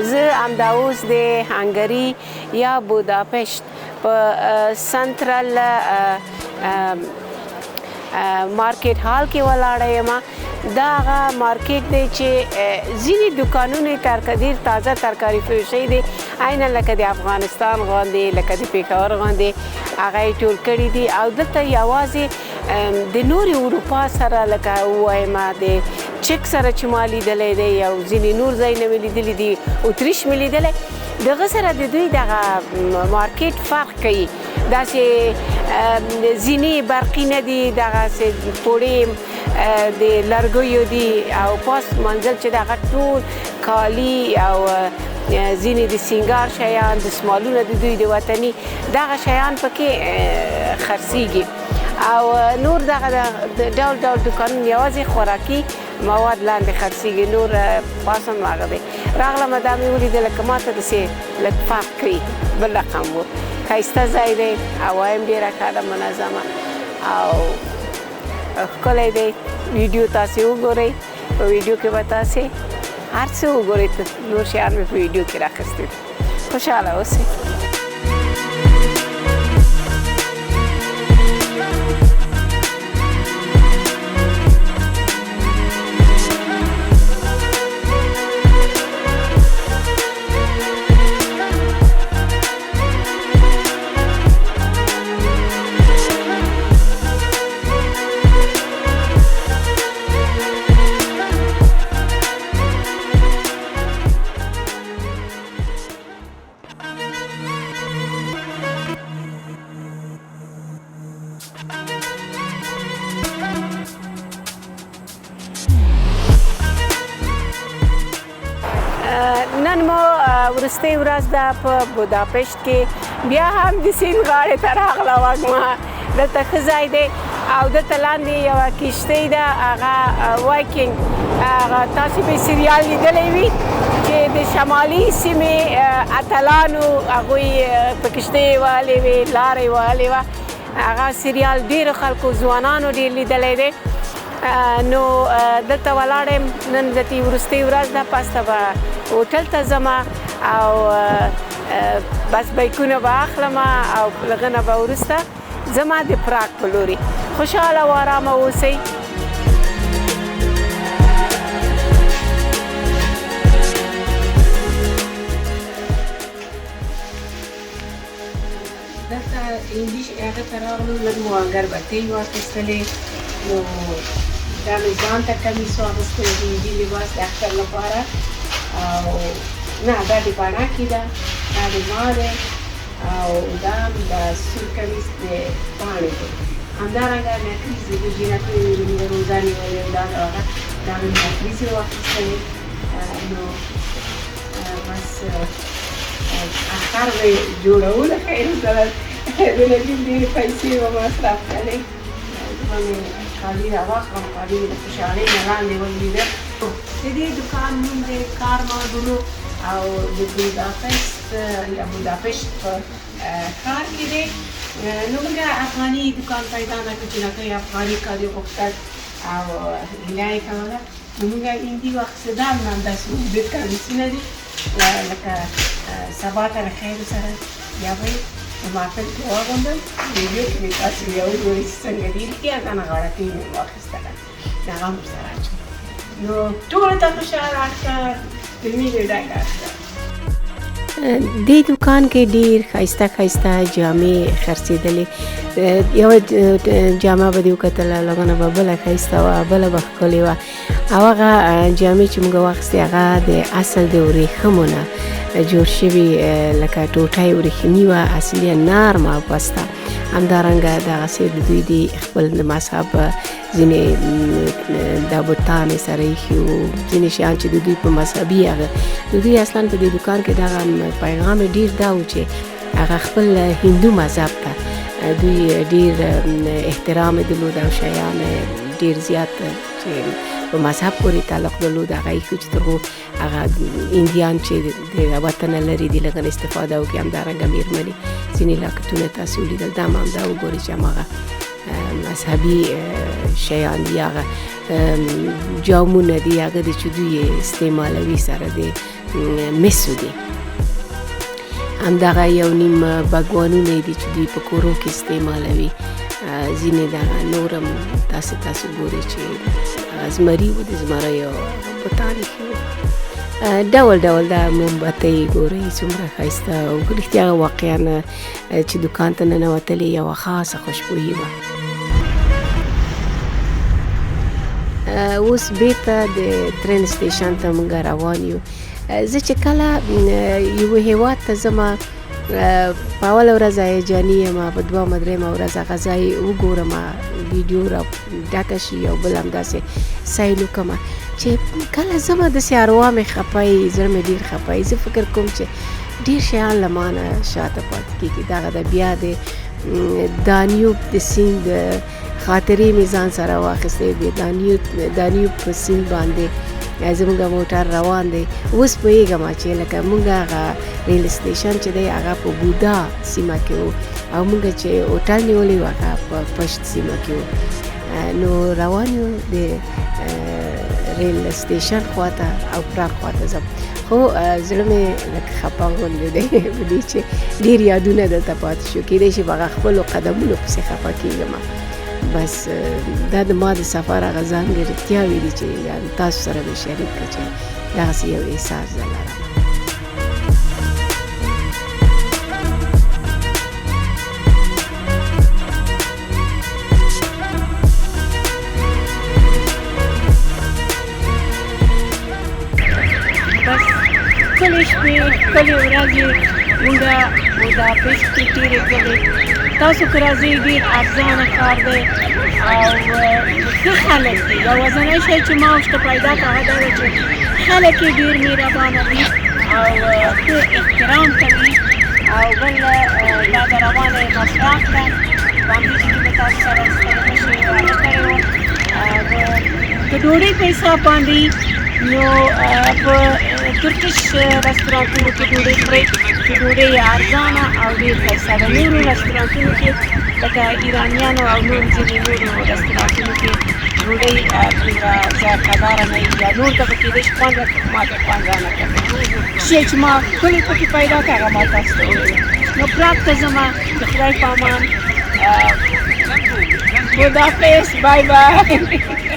زه همدا اوس د هنګري یا بوداپشت په سنترل مارکیټ هال کې ولاړه یم. دا هغه مارکیټ دی چې ځینې دوکانونه یې ډېر تازه ترکاري شوي دي، عین لکه د افغانستان غوندې، لکه د پېښور غوندې هغه یې ټول کړي دي. او دلته یوازې د نورې اروپا سره لکه ووایم د چک سره چې ما لیدلی دی، او ځینې نور ځایونه مې لیدلي دي، اتریش مې لیدلی، دغه سره د دوی دغه مارکیټ فرق کوي. داسې ځینې برقي نه دي، دغسې پوړې د لرګیو دي، او پاس منزل چې دغه ټول کالي او ځینې د سینګار شیان، دستمالونه د دوی د وطني دغه شیان پکې خرڅېږي. او نور دغه ډول ډول دوکانونه یوازې خوراکي مواد لاندې خرڅېږي، نور پاس هم هغه دی. راغلم دا مې ولیدله که ما ته داسې لږ فرق کوي، بل رقم و. ښایسته ځای دی، هوا هم ډېره ښه ده، منظمه او ښکلی دی. ویډیو تاسې وګورئ، په ویډیو کې به تاسې هر څه وګورئ، نور شیان مې په ویډیو کې راخیستي دي. خوشحاله اوسئ. نن مو وروستۍ ورځ ده په بوداپشت کې، بیا هم د سیند غاړې ته راغله وږمه. دلته ښه ځای دی، او دلته لاندې یوه کښتۍ ده، هغه وایکینګ، هغه تاسې به سریال لیدلی وي چې د شمالي سیمې اتلانو هغوی په کښتۍ وهلې وې، لارې وهلې وه. هغه سریال ډېرو خلکو ځوانانو ډېر لیدلی دی. نو دلته ولاړ یم، نن د دې وروستۍ ورځ ده، پس ته به هوټل ته ځم او بس بیکونه به اخلم او لږه نه به وروسته ځم د پراګ په لوري. خوشحاله او ارامه اوسئ. دلته انګلیش هغه ته راغلو، لږ مو اګربتۍ واخیستلې، نو دا مې ځان ته کمیس واخیستلی د هندي لباس د اختر لپاره. او نه دا د بڼکې ده، دا د ما دی، او دا هم د سور کمیس د پاڼې دی. همدارنګه نکریز د جینکۍ د روزانې ویل دا هغه دا مې نکریز یې واخیستلې. نو بس اخر به یې جوړولو خیر سره د نجیب ډېرې پیسې به مصرف کړې. زما مې کالي راواخلم، کالي د خوشحالۍ نه لاندې ولوېده. د دې دوکان نوم دی کارماډولو، او د بوداپشت یا بوداپشت په ښار کې دی. نو موږ افغاني دوکان پیدا نه کړو چې جینکۍ افغاني کالي غوښتل او هیله یې کوله. نو موږ هندي واخیسته، دا هم همداسې اوږده کمیسونه دي، لکه سبا ته د خیر سره یا به یې په محفل کې واغوندم. ویډیو کې مې تاسې بیا وګورئ چې څنګه دي. هغه نه غاړکۍ مې واخیستله، هغه هم ورسره اچوم. نو ټولو ته خوشحاله اختر، فلمي دې ډک اختر. دې دوکان کې ډېر ښایسته ښایسته جامې خرڅېدلې. یوه جامه به دې وکتله، لږه نه به بله ښایسته وه، بله به ښکلې وه. او هغه جامې چې موږ واخیستې هغه د اصل د ورېښمو نه جوړ شوي، لکه ټوټه یې ورېښمي وه، اصلي نرمه او پسته. همدارنګه دغسې د دوی د خپل د مذهب ځینې دا بوتان یې سره ایښي وو، ځینې شیان چې د دوی په مذهبي هغه د دوی اصلا په دې دوکان کې دغه پیغام یې ډېر دا و چې هغه خپل هندو مذهب ته دوی ډېر احترام یې درلود، او شیان ډېر زیات چې په مذهب پورې تعلق درلود هغه ایښي چې تر هغو هغه هندیان چې د وطنه لرې دي لږ استفاده وکړي. همدارنګه مېرمنې ځینې لاکتونه تاسې ولیدل، دا هم همدا وګورئ چې هماغه مذهبي شیان دي، هغه جامونه دي، هغه دي چې دوی استعمالوي سره د مسو دي. همدغه یو نیم بګوانونه دي چې دوی په کورو کې استعمالوي. ځینې دغه نور هم تاسو ګورئ چې زمري و، د زمریو بوټان ایښي وو، ډول ډول دا مومبتۍ ګورئ څومره ښایسته او رښتیا واقعا چې دوکان ته ننوتلې یوه خاصه خوشبويي وه. اوس بېرته د ترین سټیشن ته موږ روان یو. زه چې کله یوه هېواد ته ځمه په اوله ورځ هیجاني یم، په دویمه درېیمه ورځ هغه ځای وګورم، ویډیو را ډکه شي او بل همداسې سیل وکړمه چې کله ځمه داسې اروا مې خفه وي، زړه مې ډېر خفه وي. زه فکر کوم چې ډېر شیان له ما نه شاته پاتې کېږي. دغه د بیا د دانیوب د سیند خاطرې مې ځان سره واخیستې، د دانیوب په سیند باندې زموږ موټر روان دی. اوس پوهېږم چې لکه موږ هغه ریل سټیشن چې دی هغه په بودا سیمه کې و او موږ چې هوټل نیولی و هغه په پشت سیمه کې و. نو روان یو د ریل سټیشن خواته او پراګ خواته ځم، خو زړه مې لکه خفه غوندې دی په دې چې ډېر یادونه دلته پاتې شو. کېدای شي په هغه خپلو قدمونو پسې خفه کېږم. بس دا د ما د سفر هغه ځانګړتیاوې دي چې تاسو سره مې شریک کړه چې دغسې یو احساس زه لرم. بس ښکلې شپې ښکلې ورځې موږ بوداپست کې تېرې کړې. تاسو که راځئ ډېر ارزانه ښار دی او ښه خلک دي. یوازینی شی چې ما ورته پیدا کړه هغه دا ده چې خلک یې ډېر مهربانه دي او ښه احترام کوي. او بل دا د روانه مصرف ده، په همدې چې مې تاسو سره ستړي نه شئ واده کړی وم. د ډوډۍ په حساب باندې نو په ترکش رستورانتونو کې ډوډۍ خورئ چې ډوډۍ یې ارزانه او ډېر ښایسته ده. نورو رستورانتونو کې لکه ایرانیانو او نور ځینې نورو رستورانتونو کې ډوډۍ دومره ذایقه‌داره نه وي یا نور ته به کېدای شي خوند ورکړي، ما ته خوند رانه کړی. شی چې ما ښکلی پکې پیدا کړه هغه ما تاسو ته وویل. نو پراګ ته ځمه، د خدای په امان. خداحافظ، بای بای.